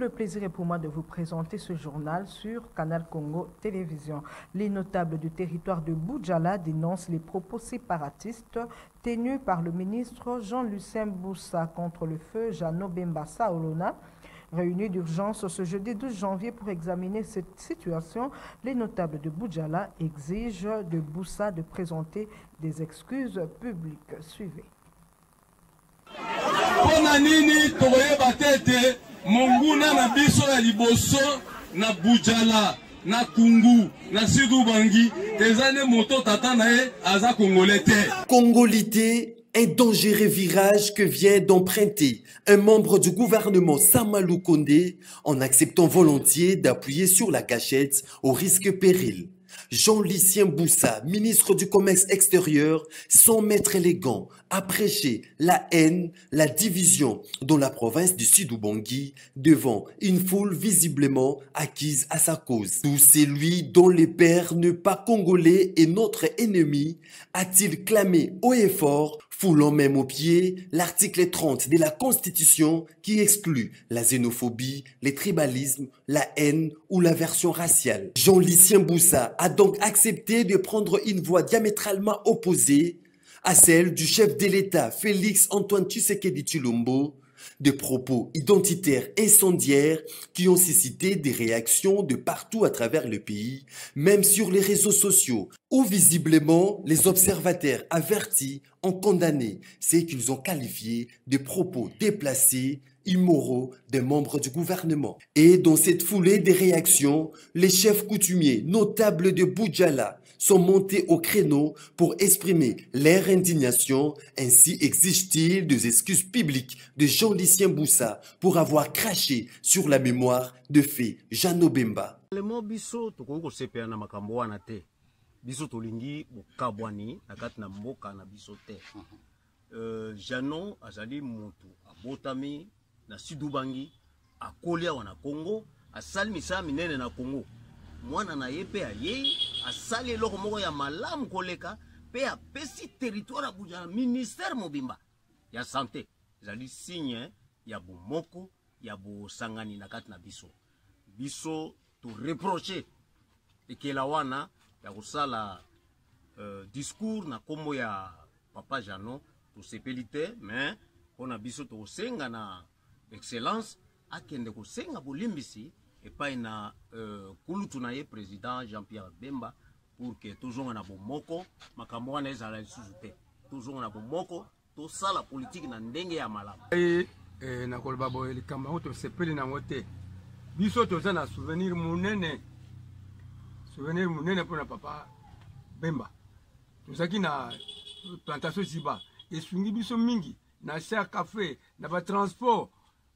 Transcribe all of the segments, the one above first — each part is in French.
le plaisir est pour moi de vous présenter ce journal sur Canal Congo Télévision. Les notables du territoire de Boudjala dénoncent les propos séparatistes tenus par le ministre Jean-Lucien Boussa contre le feu Jeannot Bemba Saolona. Réunis d'urgence ce jeudi 12 janvier pour examiner cette situation, les notables de Boudjala exigent de Boussa de présenter des excuses publiques. Suivez. Monguna na biso ya liboso na Boudjala na Kungu na Sidoubangi ezane moto tata na ye aza congolais. Congolité, un dangereux virage que vient d'emprunter un membre du gouvernement Samalou Kondé en acceptant volontiers d'appuyer sur la gâchette au risque péril. Jean-Lucien Boussa, ministre du Commerce extérieur, sans mettre les gants, a prêché la haine, la division dans la province du Sud-Ubangi devant une foule visiblement acquise à sa cause. Tout c'est lui dont le père ne pas congolais et notre ennemi, a-t-il clamé haut et fort, foulant même au pied l'article 30 de la Constitution qui exclut la xénophobie, les tribalismes, la haine ou l'aversion raciale. Jean-Lucien Boussa a donc accepté de prendre une voie diamétralement opposée à celle du chef de l'État Félix Antoine Tshisekedi Tshilombo, de propos identitaires incendiaires qui ont suscité des réactions de partout à travers le pays, même sur les réseaux sociaux, où visiblement les observateurs avertis ont condamné ce qu'ils ont qualifié de propos déplacés, immoraux des membres du gouvernement. Et dans cette foulée de réactions, les chefs coutumiers notables de Boudjala sont montés au créneau pour exprimer leur indignation. Ainsi exigent-ils des excuses publiques de Jean-Lucien Boussa pour avoir craché sur la mémoire de feu Jeannot Bemba. Jeannot azali motu abotami na Sidoubangi akolia wana Congo asali misala minene na Congo mwana na ye pe aye asali eloko moko ya malamu koleka pe apesi territoire Boudjala ministère mobimba ya santé ezali signe ya bomoko ya bosangani na kati na biso to reprocher ekela wana ya kosala discours na kombo ya papa Jeannot to sepelite mais on a biso to senga na excellence akende ko senga bolimbisi et pas na kulutu na ye président Jean-Pierre Bemba pour que toujours na bomoko makambo wana ezala lisusu toujours na bomoko to sala politique na ndenge ya malamu na kolba boye likamba to sepeli na ngote biso to na souvenir munene pour na papa Bemba tozaki na plantation ziba esungi biso mingi na cher café na ba transport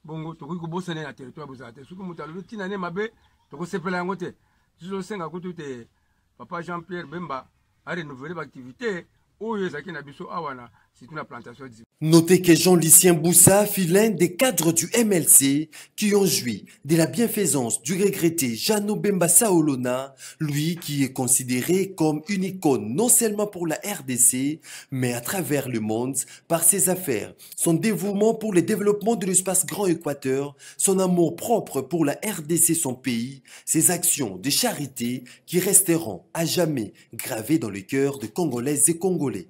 bongo tokoki kobosana na territoire bozala te soki moto alobi ntina ne mabe tokosepela yango te tozosenga kutu te papa Jean-Pierre Bemba a renouvelé l'activité oyo ezalaki na biso awa na surtout la plantation. Notez que Jean-Lucien Boussa fut l'un des cadres du MLC qui ont joui de la bienfaisance du regretté Jeannot Bemba Saolona, lui qui est considéré comme une icône non seulement pour la RDC, mais à travers le monde par ses affaires, son dévouement pour le développement de l'espace Grand Équateur, son amour propre pour la RDC, son pays, ses actions de charité qui resteront à jamais gravées dans le cœur de Congolaises et Congolais.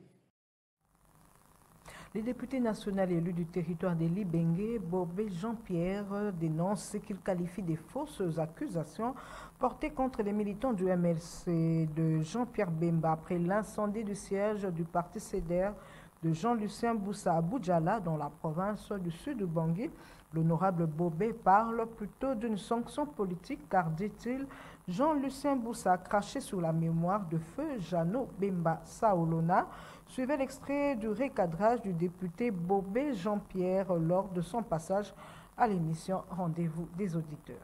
Les députés nationaux élus du territoire de Libenge, Bobé Jean-Pierre, dénoncent ce qu'il qualifie de fausses accusations portées contre les militants du MLC de Jean-Pierre Bemba après l'incendie du siège du parti CEDER de Jean-Lucien Boussa à Boudjala dans la province du Sud-Ubangi. L'honorable Bobé parle plutôt d'une sanction politique car, dit-il, Jean-Lucien Boussa a craché sur la mémoire de feu Jeannot Bemba Saolona. Suivez l'extrait du recadrage du député Bobé Jean-Pierre lors de son passage à l'émission Rendez-vous des auditeurs.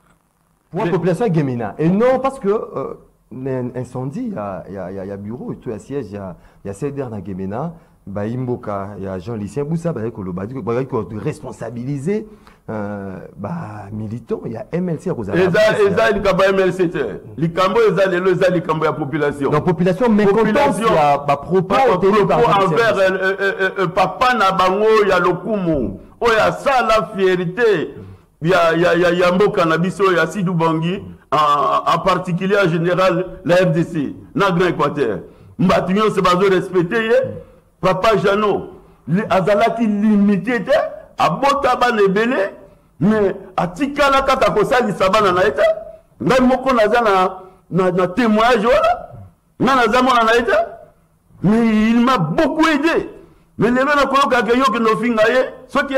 Pour la population Guémena, et non parce que l'incendie, il y a bureau, il y a siège, il y a CEDER dans Guémena, il y a Jean-Lucien Boussa, il y a responsabiliser militants, il y a MLC à Rosa. Il y a MLC, les cambo, les cambo, la population. La population mécontente, il y a propos envers papa na bango, il y a le kumu, il y a ça la fierté. ya mboka na biso ya Sidou Bangui, en particulier en général la FDC na Grand Équateur. Mbatu nyonso bazo respecter ye. Papa Jano azalaki limité te abota bana ebele mais atikala kaka kosalisa bana na ete ngai moko naza na témoignage wala nga naza mona na ete mais il m'a beaucoup aidé mais lelo nakoyoka ke yo kende ofinga ye soki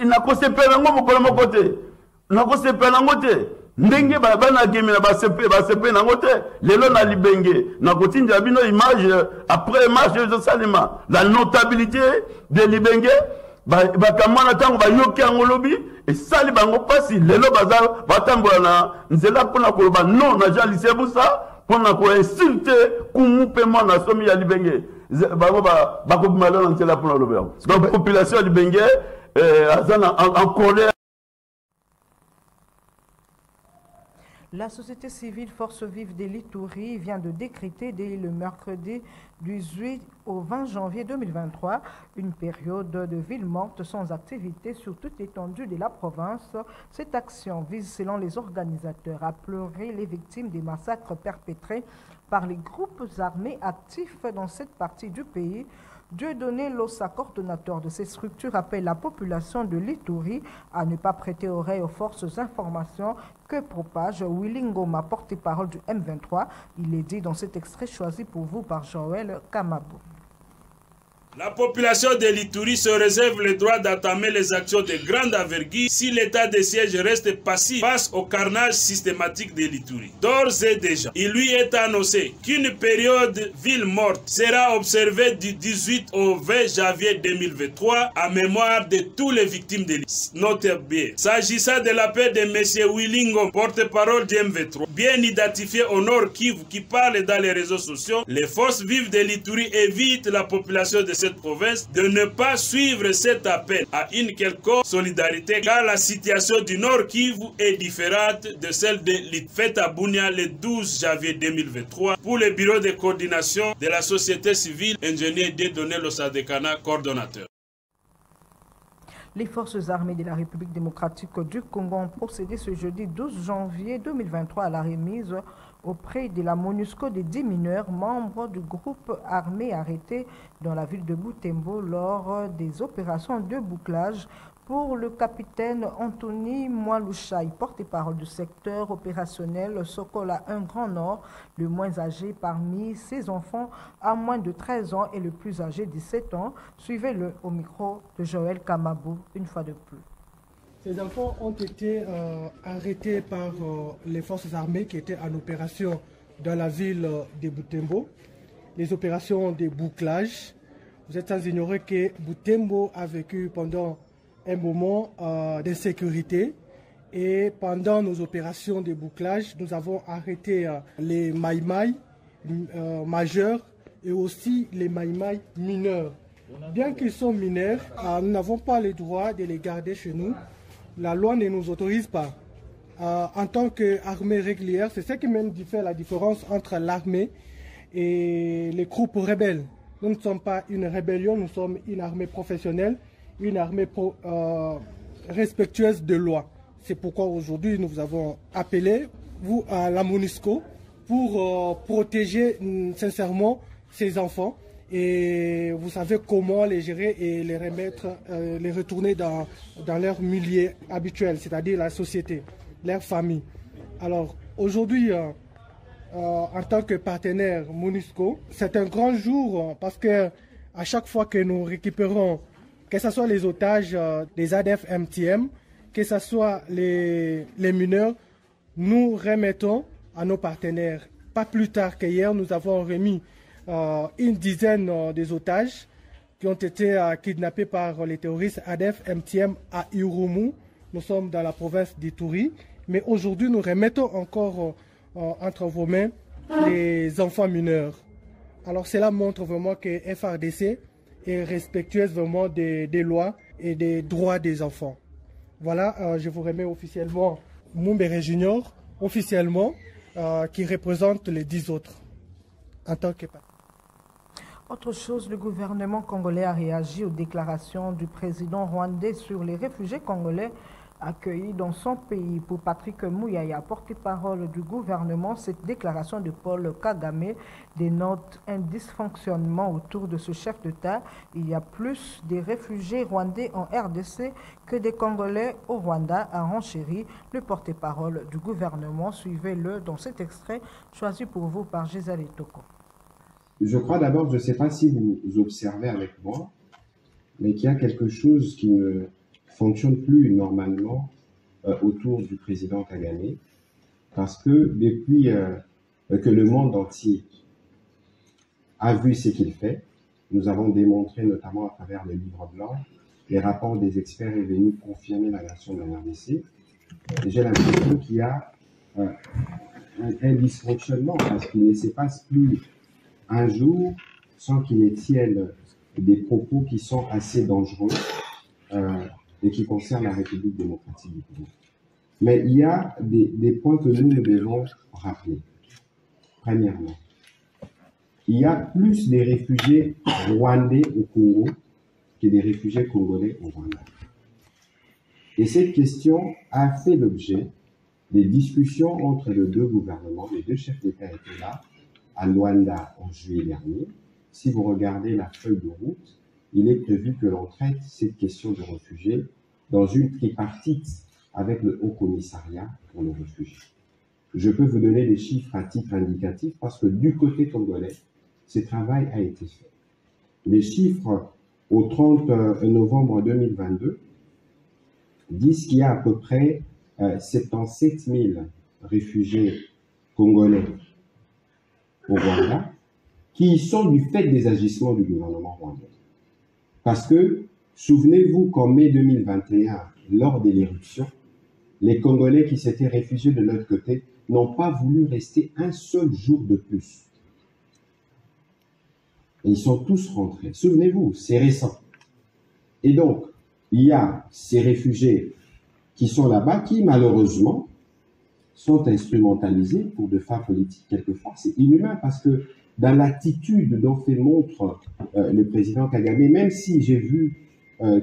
nakosepela ngo mokolo moko te nakosepela ngo te ndenge bana Gemina basepe nango te lelo na libenge nakotinda bino image après match de Salima la notabilité de libenge bakamwana tango bayoki yango lobi esali bango pasi lelo baza batambola na nzela mpona koloba non na Jean Lycée Busa mpona koinsulte kumu mpe mwana somi ya libenge bango bakobima lelo na nzela mpona lobi yango donc population ya libenge aza en colère. La société civile Force Vive de l'Ituri vient de décréter dès le mercredi 18 au 20 janvier 2023 une période de ville morte sans activité sur toute l'étendue de la province. Cette action vise, selon les organisateurs, à pleurer les victimes des massacres perpétrés par les groupes armés actifs dans cette partie du pays. Dieudonné Lossa, coordonnateur de ces structures, appelle la population de l'Ituri à ne pas prêter oreille aux fausses informations que propage Willy Ngoma, porte-parole du M23. Il est dit dans cet extrait choisi pour vous par Joël Kamabou. La population de l'Ituri se réserve le droit d'entamer les actions de grande envergure si l'état de siège reste passif face au carnage systématique de l'Ituri. D'ores et déjà, il lui est annoncé qu'une période ville morte sera observée du 18 au 20 janvier 2023 en mémoire de toutes les victimes de l'Ituri. Notez bien, s'agissant de l'appel de M. Willy Ngoma, porte-parole du M23, bien identifié au Nord Kivu qui parle dans les réseaux sociaux, les forces vives de l'Ituri évitent la population de cette province de ne pas suivre cet appel à une quelconque solidarité car la situation du Nord Kivu est différente de celle de l'Ituri. Faite à Bunia le 12 janvier 2023 pour le bureau de coordination de la société civile, ingénieur Dieudonné Lossa Dekana, coordonnateur. Les forces armées de la République démocratique du Congo ont procédé ce jeudi 12 janvier 2023 à la remise auprès de la MONUSCO des 10 mineurs membres du groupe armé arrêté dans la ville de Butembo lors des opérations de bouclage. Pour le capitaine Anthony Mwalushai, porte-parole du secteur opérationnel Sokola 1 Grand Nord, le moins âgé parmi ses enfants a moins de 13 ans et le plus âgé 17 ans. Suivez-le au micro de Joël Kamabou une fois de plus. Ces enfants ont été arrêtés par les forces armées qui étaient en opération dans la ville de Butembo. Les opérations de bouclage. Vous êtes sans ignorer que Butembo a vécu pendant un moment d'insécurité et pendant nos opérations de bouclage, nous avons arrêté les maïmaï majeurs et aussi les maïmaï mineurs. Bien qu'ils soient mineurs, nous n'avons pas le droit de les garder chez nous. La loi ne nous autorise pas. En tant qu'armée régulière, c'est ce qui même fait la différence entre l'armée et les groupes rebelles. Nous ne sommes pas une rébellion, nous sommes une armée professionnelle, une armée respectueuse de loi. C'est pourquoi aujourd'hui nous vous avons appelé, vous, à la MONUSCO, pour protéger sincèrement ces enfants. Et vous savez comment les gérer et les remettre, les retourner dans leur milieu habituel, c'est-à-dire la société, leur famille. Alors aujourd'hui, en tant que partenaire MONUSCO, c'est un grand jour parce que à chaque fois que nous récupérons, que ce soit les otages des ADF MTM, que ce soit les mineurs, nous remettons à nos partenaires. Pas plus tard qu'hier, nous avons remis une dizaine des otages qui ont été kidnappés par les terroristes ADF MTM à Irumu. Nous sommes dans la province d'Ituri. Mais aujourd'hui, nous remettons encore entre vos mains les enfants mineurs. Alors cela montre vraiment que FARDC est respectueuse vraiment des lois et des droits des enfants. Voilà, je vous remets officiellement Mumbere Junior, officiellement, qui représente les 10 autres en tant que partenaire. Autre chose, le gouvernement congolais a réagi aux déclarations du président rwandais sur les réfugiés congolais accueilli dans son pays. Pour Patrick Mouyaya, porte-parole du gouvernement, cette déclaration de Paul Kagame dénote un dysfonctionnement autour de ce chef d'État. Il y a plus de réfugiés rwandais en RDC que des Congolais au Rwanda, a renchéri le porte-parole du gouvernement. Suivez-le dans cet extrait choisi pour vous par Gisèle Etoko. Je crois d'abord, je ne sais pas si vous observez avec moi, mais qu'il y a quelque chose qui ne fonctionne plus normalement autour du président Kagame, parce que depuis que le monde entier a vu ce qu'il fait, nous avons démontré notamment à travers le livre blanc, les rapports des experts est venu confirmer la nation de la RDC. J'ai l'impression qu'il y a un dysfonctionnement, parce qu'il ne se passe plus un jour sans qu'il ne tienne des propos qui sont assez dangereux et qui concernent la République démocratique du Congo. Mais il y a des points que nous devons rappeler. Premièrement, il y a plus de réfugiés rwandais au Congo que des réfugiés congolais au Rwanda. Et cette question a fait l'objet des discussions entre les deux gouvernements. Les deux chefs d'État étaient là à Luanda en juillet dernier. Si vous regardez la feuille de route, il est prévu que l'on traite cette question de réfugiés dans une tripartite avec le Haut Commissariat pour les réfugiés. Je peux vous donner des chiffres à titre indicatif parce que du côté congolais, ce travail a été fait. Les chiffres au 30 novembre 2022 disent qu'il y a à peu près 77 000 réfugiés congolais au Rwanda qui sont du fait des agissements du gouvernement rwandais. Parce que, souvenez-vous qu'en mai 2021, lors de l'éruption, les Congolais qui s'étaient réfugiés de l'autre côté n'ont pas voulu rester un seul jour de plus. Et ils sont tous rentrés. Souvenez-vous, c'est récent. Et donc, il y a ces réfugiés qui sont là-bas, qui malheureusement sont instrumentalisés pour de fins politiques quelquefois. C'est inhumain parce que dans l'attitude dont fait montre le président Kagame, même si j'ai vu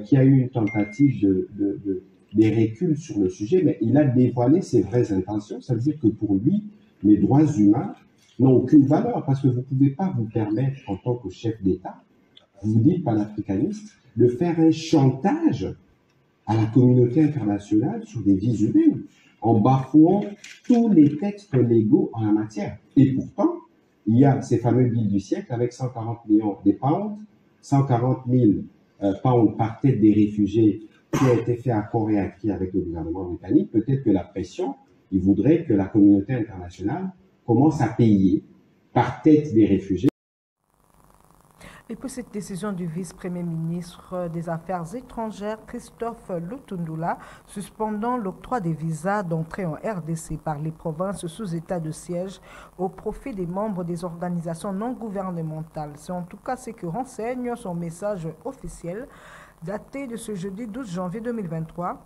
qu'il y a eu une tentative des reculs sur le sujet, mais il a dévoilé ses vraies intentions. Ça veut dire que pour lui, les droits humains n'ont aucune valeur parce que vous ne pouvez pas vous permettre, en tant que chef d'État, vous dites panafricaniste, de faire un chantage à la communauté internationale sur des vies humaines en bafouant tous les textes légaux en la matière. Et pourtant, il y a ces fameux billes du siècle avec 140 millions de pounds, 140 000 pounds par tête des réfugiés qui a été fait à corps et à cri avec le gouvernement britannique. Peut-être que la pression, il voudrait que la communauté internationale commence à payer par tête des réfugiés. Et puis cette décision du vice-premier ministre des Affaires étrangères, Christophe Lutundula, suspendant l'octroi des visas d'entrée en RDC par les provinces sous état de siège au profit des membres des organisations non gouvernementales. C'est en tout cas ce que renseigne son message officiel daté de ce jeudi 12 janvier 2023,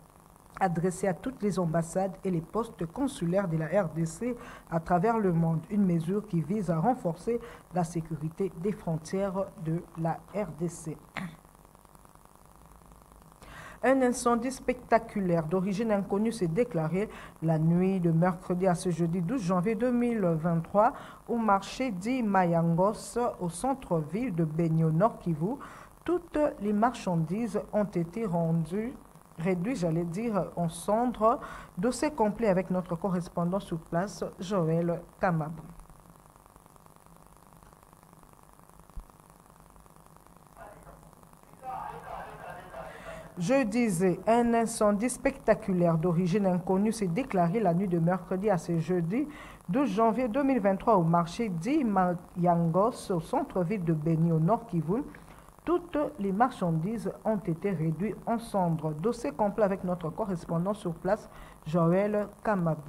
adressé à toutes les ambassades et les postes consulaires de la RDC à travers le monde. Une mesure qui vise à renforcer la sécurité des frontières de la RDC. Un incendie spectaculaire d'origine inconnue s'est déclaré la nuit de mercredi à ce jeudi 12 janvier 2023 au marché d'Imayangos au centre-ville de Beni au Nord Kivu. Toutes les marchandises ont été réduit, j'allais dire, en cendres. Dossier complet avec notre correspondant sur place, Joël Kamabou. Je disais, un incendie spectaculaire d'origine inconnue s'est déclaré la nuit de mercredi à ce jeudi 12 janvier 2023 au marché d'Imayangos au centre-ville de Beni au Nord Kivu. Toutes les marchandises ont été réduites en cendres. Dossier complet avec notre correspondant sur place, Joël Kamabou.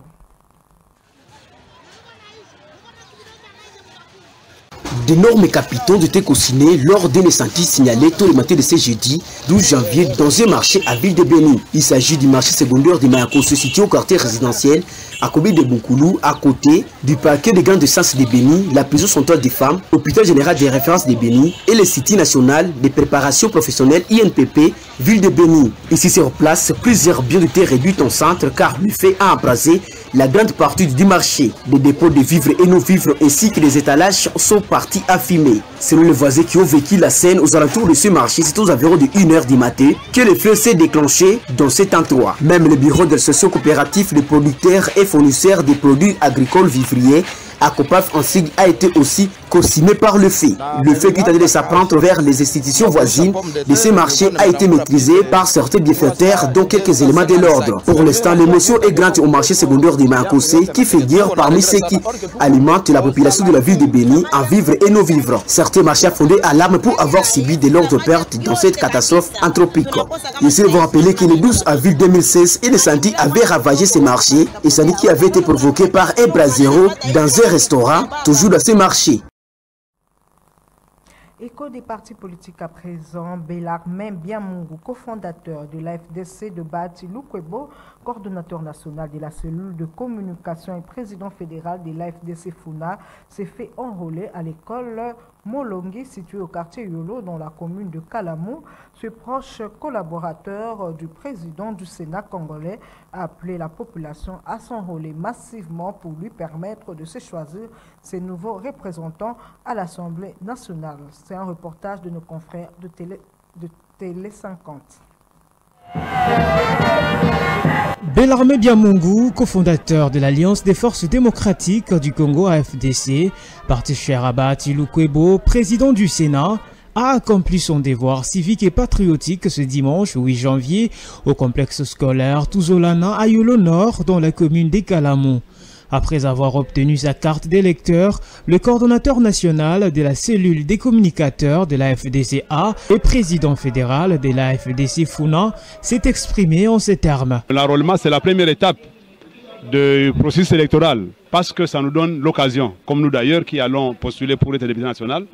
d'énormes capitaux ont été co-signés lors d'un incendie signalé tôt le matin de ce jeudi 12 janvier dans un marché à Ville de Béni. Il s'agit du marché secondaire de Mayakos situé au quartier résidentiel à Kobe de Bunkoulou, à côté du parquet de grande instance de Béni, la prison centrale des femmes, l'hôpital général des références de Béni et le Cité national de préparation professionnelle INPP, Ville de Béni. Ici sur place, plusieurs biens étaient réduits en centre car le fait a embrasé la grande partie du marché. Les dépôts de vivres et non-vivres ainsi que les étalages sont partis affumés. Selon les voisins qui ont vécu la scène aux alentours de ce marché, c'est aux environs de 1h du matin que le feu s'est déclenché dans cet endroit. Même le bureau de socio-coopératif de producteurs et fournisseurs des produits agricoles vivriers à Copaf en sigle a été aussi co-signé par le fait. Le fait qui tentait de s'apprendre vers les institutions voisines de ces marchés a été maîtrisé par certains bienfaiteurs dont quelques éléments de l'ordre. Pour l'instant, l'émotion est grande au marché secondaire de Mankosé qui figure parmi ceux qui alimentent la population de la ville de Béni en vivres et non-vivres. Certains marchés ont fondé à l'arme pour avoir subi de lourdes pertes dans cette catastrophe anthropique. Ici, il faut rappeler que le 12 avril 2016, un incendie avait ravagé ces marchés, incendie qui avait été provoqué par un brasero dans un restaurant, toujours dans ces marchés. Écho des partis politiques à présent, Bellarmin Biamungu, cofondateur de la FDC de Bati Lukwebo, coordonnateur national de la cellule de communication et président fédéral de la FDC Funa, s'est fait enrôler à l'école Molongi, située au quartier Yolo, dans la commune de Kalamou. Ce proche collaborateur du président du Sénat congolais a appelé la population à s'enrôler massivement pour lui permettre de se choisir ses nouveaux représentants à l'Assemblée nationale. C'est un reportage de nos confrères de Télé 50. Bellarmin Biamungu, cofondateur de l'Alliance des forces démocratiques du Congo AFDC, parti cher à Bati Lukwebo, président du Sénat, a accompli son devoir civique et patriotique ce dimanche 8 janvier au complexe scolaire Touzolana à Yolo Nord dans la commune des Kalamou. Après avoir obtenu sa carte d'électeur, le coordonnateur national de la cellule des communicateurs de la FDCA et président fédéral de la FDC Funa s'est exprimé en ces termes. L'enrôlement, c'est la première étape du processus électoral parce que ça nous donne l'occasion, comme nous d'ailleurs qui allons postuler pour être député national,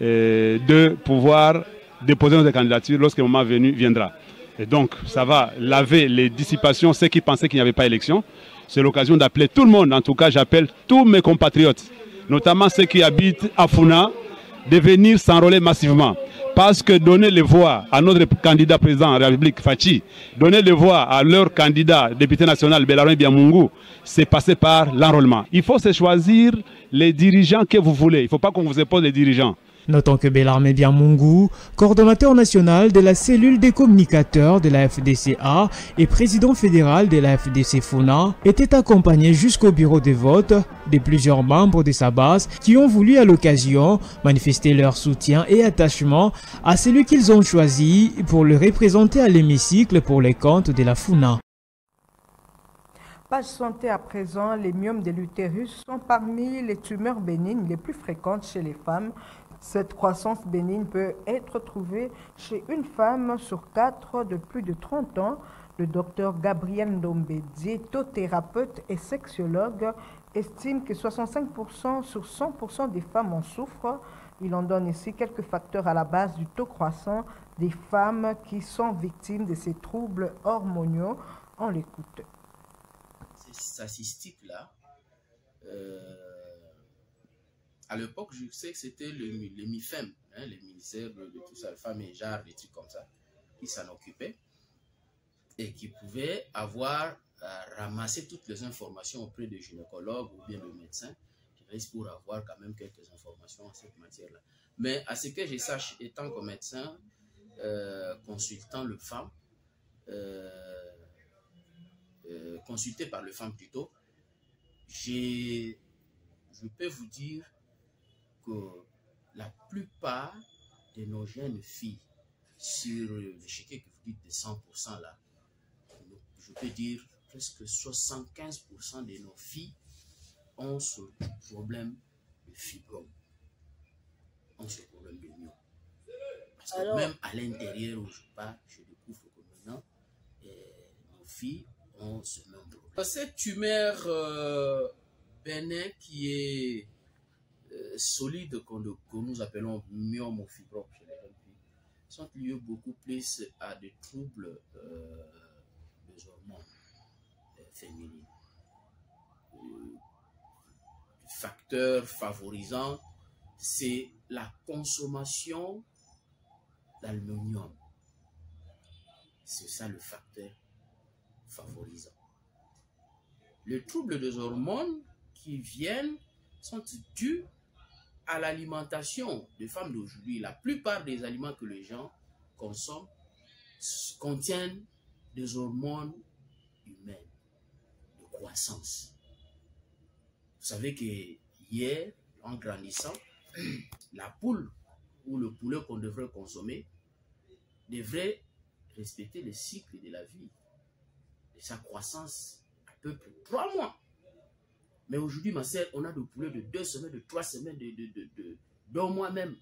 de pouvoir déposer notre candidature lorsque le moment venu viendra. Et donc, ça va laver les dissipations, ceux qui pensaient qu'il n'y avait pas élection. C'est l'occasion d'appeler tout le monde, en tout cas j'appelle tous mes compatriotes, notamment ceux qui habitent à Funa, de venir s'enrôler massivement. Parce que donner les voix à notre candidat président de la République, Fachi, donner les voix à leur candidat député national, Bellarmin Biamungu, c'est passer par l'enrôlement. Il faut se choisir les dirigeants que vous voulez, il ne faut pas qu'on vous impose les dirigeants. Notons que Bellarmin Biamungu, coordonnateur national de la cellule des communicateurs de la FDCA et président fédéral de la FDC Funa, était accompagné jusqu'au bureau de vote de plusieurs membres de sa base qui ont voulu à l'occasion manifester leur soutien et attachement à celui qu'ils ont choisi pour le représenter à l'hémicycle pour les comptes de la Funa. Page santé à présent, les myomes de l'utérus sont parmi les tumeurs bénignes les plus fréquentes chez les femmes. Cette croissance bénigne peut être trouvée chez une femme sur 4 de plus de 30 ans. Le docteur Gabriel Ndombe, diétothérapeute et sexologue, estime que 65% sur 100% des femmes en souffrent. Il en donne ici quelques facteurs à la base du taux croissant des femmes qui sont victimes de ces troubles hormonaux. On l'écoute. Ces statistiques-là, à l'époque, je sais que c'était le MIFEM, hein, le ministère de tout ça, femmes et genre, des trucs comme ça, qui s'en occupait et qui pouvait avoir ramassé toutes les informations auprès de gynécologues ou bien de médecins qui restent pour avoir quand même quelques informations en cette matière-là. Mais à ce que je sache, étant que médecin, consultant le femme, consulté par le femme plutôt, je peux vous dire que la plupart de nos jeunes filles, sur le chiquet que vous dites de 100% là, je peux dire presque 75% de nos filles ont ce problème de fibrome, ont ce problème de myo. Parce que même à l'intérieur où je pars, je découvre que maintenant, nos filles ont ce même problème. Cette tumeur bénin qui est solides que nous appelons myomofibrome chez les jeunes filles sont liés beaucoup plus à des troubles des hormones féminines. Facteur favorisant, c'est la consommation d'aluminium. C'est ça le facteur favorisant. Les troubles des hormones qui viennent sont dus à l'alimentation des femmes d'aujourd'hui. La plupart des aliments que les gens consomment contiennent des hormones humaines de croissance. Vous savez que hier, en grandissant, la poule ou le poulet qu'on devrait consommer devrait respecter le cycle de la vie, de sa croissance à peu près 3 mois. Mais aujourd'hui, ma sœur, on a des poulets de 2 semaines, de 3 semaines, d'un mois même.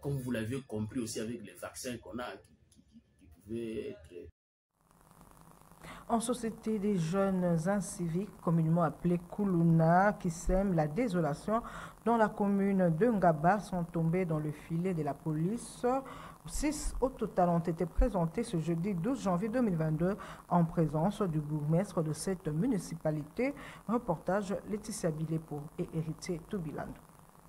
Comme vous l'avez compris aussi avec les vaccins qu'on a, qui pouvaient être... En société, des jeunes inciviques, communément appelés Kuluna, qui sèment la désolation dans la commune de Ngaba, sont tombés dans le filet de la police. 6 au total ont été présentés ce jeudi 12 janvier 2022 en présence du bourgmestre de cette municipalité. Reportage Laetitia Bilepo et Héritier Toubilando.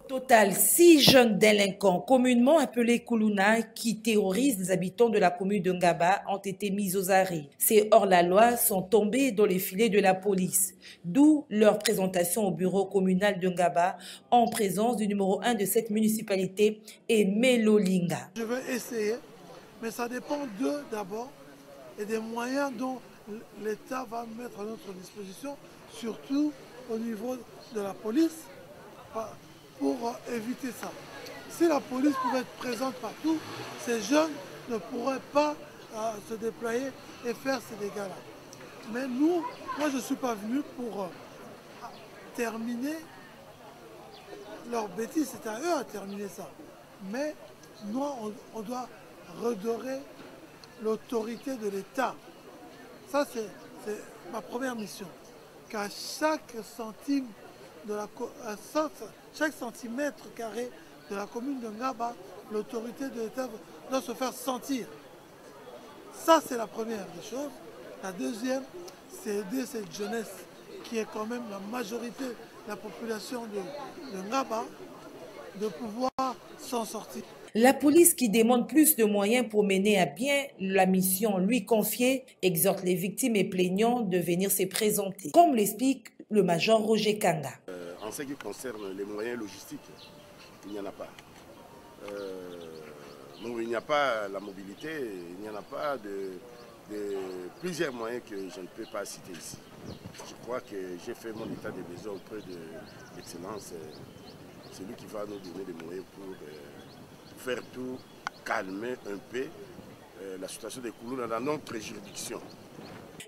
Total, 6 jeunes délinquants, communément appelés Kuluna, qui terrorisent les habitants de la commune de Ngaba, ont été mis aux arrêts. Ces hors-la-loi sont tombés dans les filets de la police, d'où leur présentation au bureau communal de Ngaba en présence du numéro 1 de cette municipalité, Emelo Linga. Je vais essayer, mais ça dépend d'eux d'abord et des moyens dont l'État va mettre à notre disposition, surtout au niveau de la police, pour éviter ça. Si la police pouvait être présente partout, ces jeunes ne pourraient pas se déployer et faire ces dégâts-là. Mais moi je ne suis pas venu pour terminer leur bêtise, c'est à eux à terminer ça. Mais nous, on doit redorer l'autorité de l'État. Ça, c'est ma première mission. Qu'à chaque centime chaque centimètre carré de la commune de Ngaba, l'autorité de l'État doit se faire sentir. Ça, c'est la première des choses. La deuxième, c'est aider cette jeunesse qui est quand même la majorité de la population de Ngaba, de pouvoir s'en sortir. La police, qui demande plus de moyens pour mener à bien la mission lui confiée, exhorte les victimes et plaignants de venir se présenter, comme l'explique le major Roger Kanga. En ce qui concerne les moyens logistiques, il n'y en a pas. Il n'y a pas la mobilité, il n'y en a pas de plusieurs moyens que je ne peux pas citer ici. Je crois que j'ai fait mon état de besoin auprès de l'excellence. C'est lui qui va nous donner des moyens pour faire tout, calmer un peu la situation des Kuluna dans notre juridiction.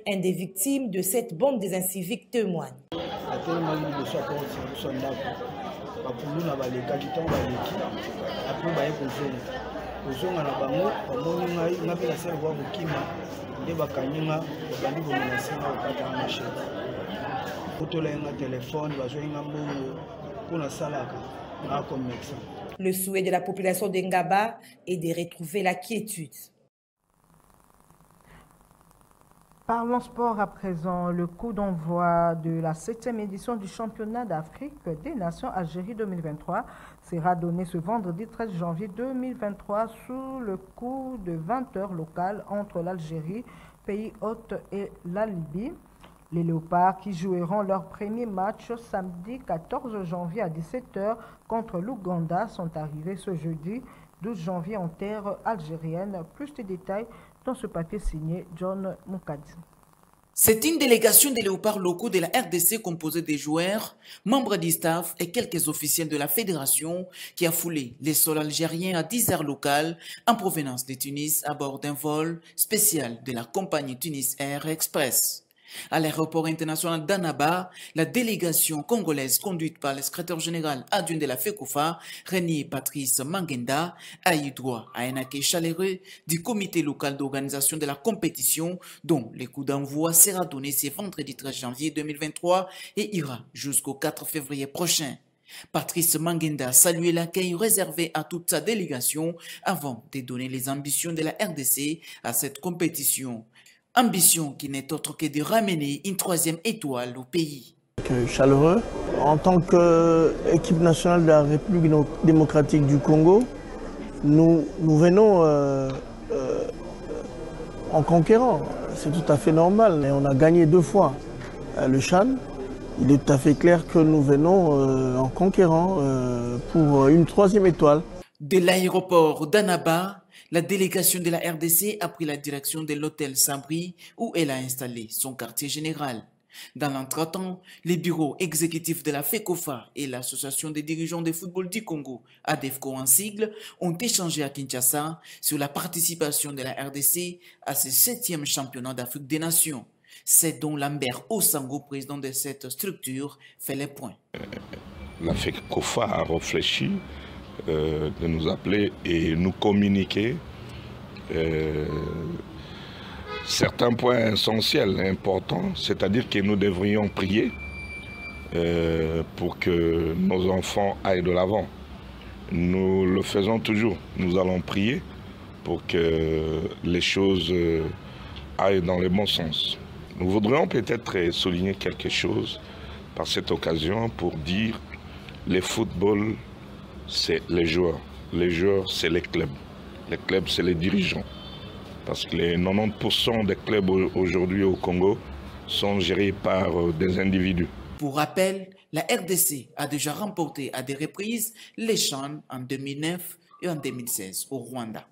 Un des victimes de cette bande des inciviques témoigne. Le souhait de la population d'Ngaba est de retrouver la quiétude. Parlons sport à présent. Le coup d'envoi de la 7e édition du championnat d'Afrique des Nations Algérie 2023 sera donné ce vendredi 13 janvier 2023 sous le coup de 20h local entre l'Algérie, pays hôte, et la Libye. Les Léopards, qui joueront leur premier match samedi 14 janvier à 17h contre l'Ouganda, sont arrivés ce jeudi 12 janvier en terre algérienne. Plus de détails dans ce papier signé John Moukadi. C'est une délégation des léopards locaux de la RDC composée des joueurs, membres du staff et quelques officiels de la fédération qui a foulé les sols algériens à 10h locales en provenance de Tunis à bord d'un vol spécial de la compagnie Tunis Air Express. À l'aéroport international d'Annaba, la délégation congolaise conduite par le secrétaire général adjoint de la FECOFA, Renier Patrice Mangenda, a eu droit à un accueil chaleureux du comité local d'organisation de la compétition, dont le coup d'envoi sera donné ce vendredi 13 janvier 2023 et ira jusqu'au 4 février prochain. Patrice Mangenda saluait l'accueil réservé à toute sa délégation avant de donner les ambitions de la RDC à cette compétition. Ambition qui n'est autre que de ramener une 3e étoile au pays. Chaleureux. En tant qu'équipe nationale de la République démocratique du Congo, nous venons en conquérant. C'est tout à fait normal. Et on a gagné 2 fois le CHAN. Il est tout à fait clair que nous venons en conquérant pour une 3e étoile. De l'aéroport d'Annaba, la délégation de la RDC a pris la direction de l'hôtel Sabri où elle a installé son quartier général. Dans l'entretemps, les bureaux exécutifs de la FECOFA et l'Association des dirigeants de football du Congo, ADEFCO en sigle, ont échangé à Kinshasa sur la participation de la RDC à ce 7e championnat d'Afrique des Nations. C'est dont Lambert Osango, président de cette structure, fait les points. La FECOFA a réfléchi de nous appeler et nous communiquer certains points essentiels, importants, c'est-à-dire que nous devrions prier pour que nos enfants aillent de l'avant. Nous le faisons toujours. Nous allons prier pour que les choses aillent dans le bon sens. Nous voudrions peut-être souligner quelque chose par cette occasion pour dire le football, c'est les joueurs. Les joueurs, c'est les clubs. Les clubs, c'est les dirigeants. Parce que les 90% des clubs aujourd'hui au Congo sont gérés par des individus. Pour rappel, la RDC a déjà remporté à des reprises les CHAN en 2009 et en 2016 au Rwanda.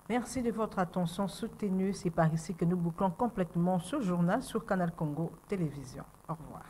Merci de votre attention soutenue. C'est par ici que nous bouclons complètement ce journal sur Canal Congo Télévision. Au revoir.